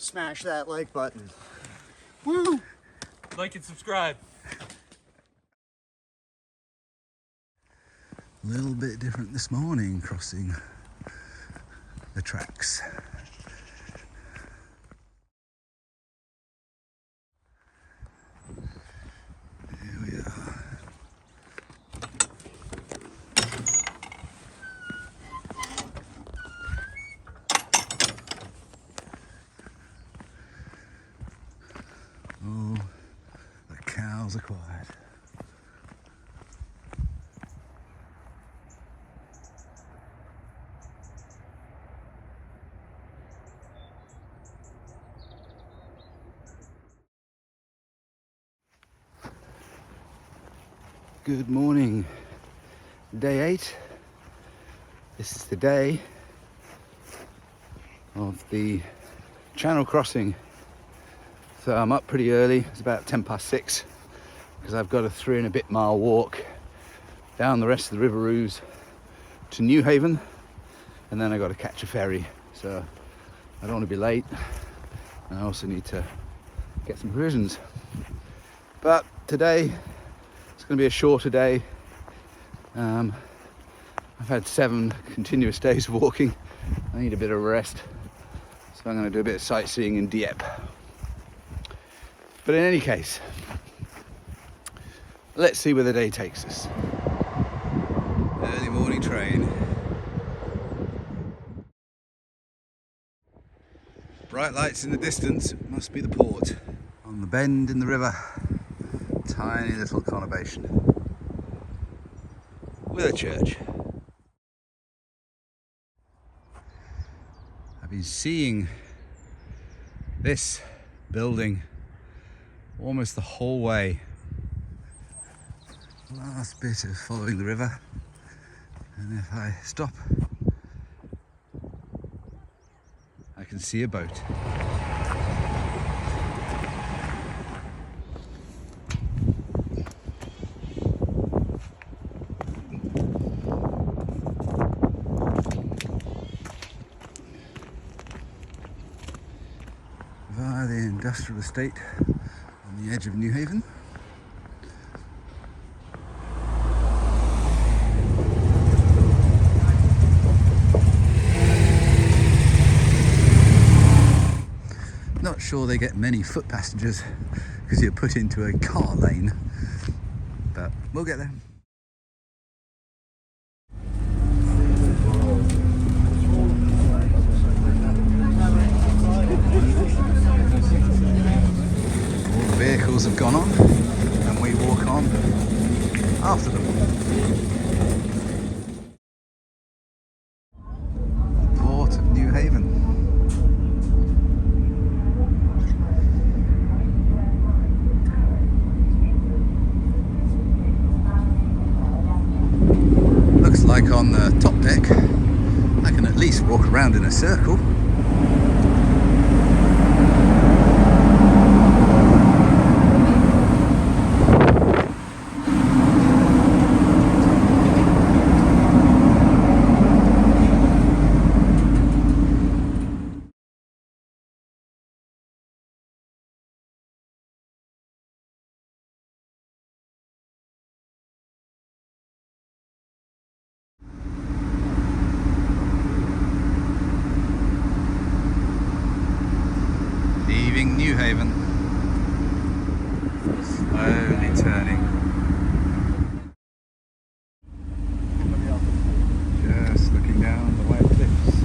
smash that like button. Woo! Like and subscribe. A little bit different this morning, crossing the tracks. Here we are. Oh, the cows are quiet. Good morning, day 8. This is the day of the channel crossing. So I'm up pretty early, it's about 6:10 because I've got a 3 and a bit mile walk down the rest of the Riveroos to Newhaven, and then I got to catch a ferry. So I don't want to be late, and I also need to get some provisions. But today, it's going to be a shorter day. I've had 7 continuous days of walking. I need a bit of rest. So I'm going to do a bit of sightseeing in Dieppe. But in any case, let's see where the day takes us. Early morning train. Bright lights in the distance, must be the port. On the bend in the river, tiny little conurbation with a church. I've been seeing this building almost the whole way. Last bit of following the river, and if I stop, I can see a boat. Via the industrial estate on the edge of Newhaven. Not sure they get many foot passengers because you're put into a car lane, but we'll get there. Vehicles have gone on and we walk on after them. Port of Newhaven. Looks like on the top deck I can at least walk around in a circle. Newhaven, slowly turning. Just looking down the white cliffs.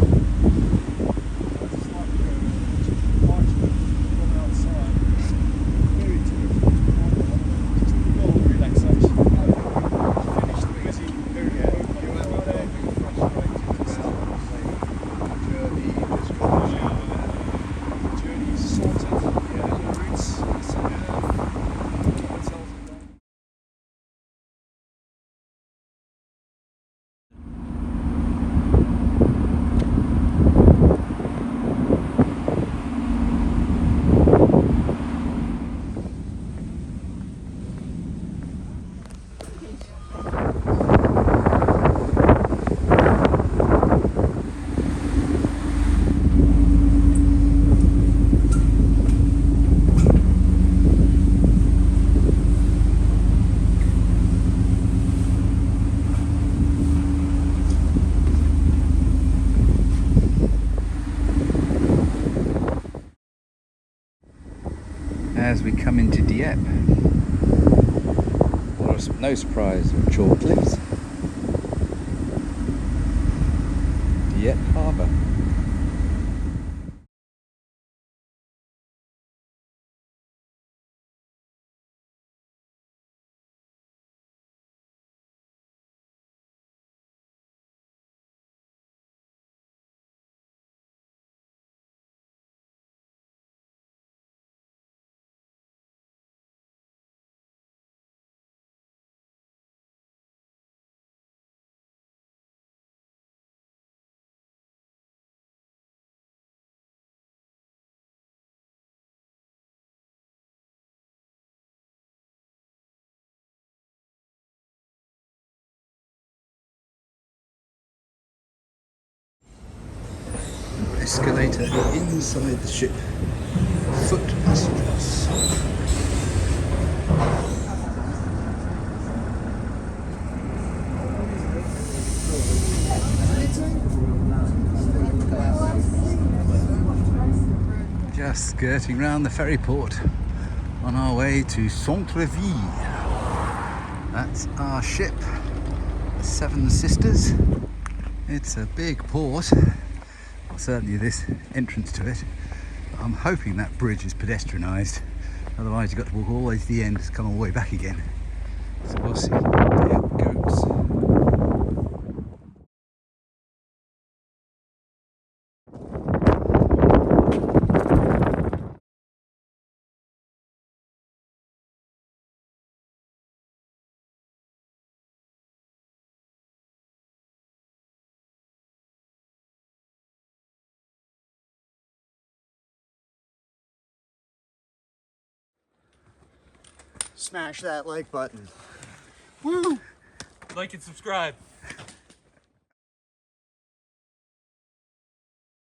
as we come into Dieppe. No surprise with chalk cliffs. Dieppe Harbour. Escalator inside the ship. Foot passengers. Just skirting round the ferry port on our way to Southease. That's our ship, the Seven Sisters. It's a big port. Well, certainly this entrance to it. I'm hoping that bridge is pedestrianised, otherwise you've got to walk all the way to the end to come all the way back again. So we'll see. There it goes. Smash that like button. Woo! Like and subscribe.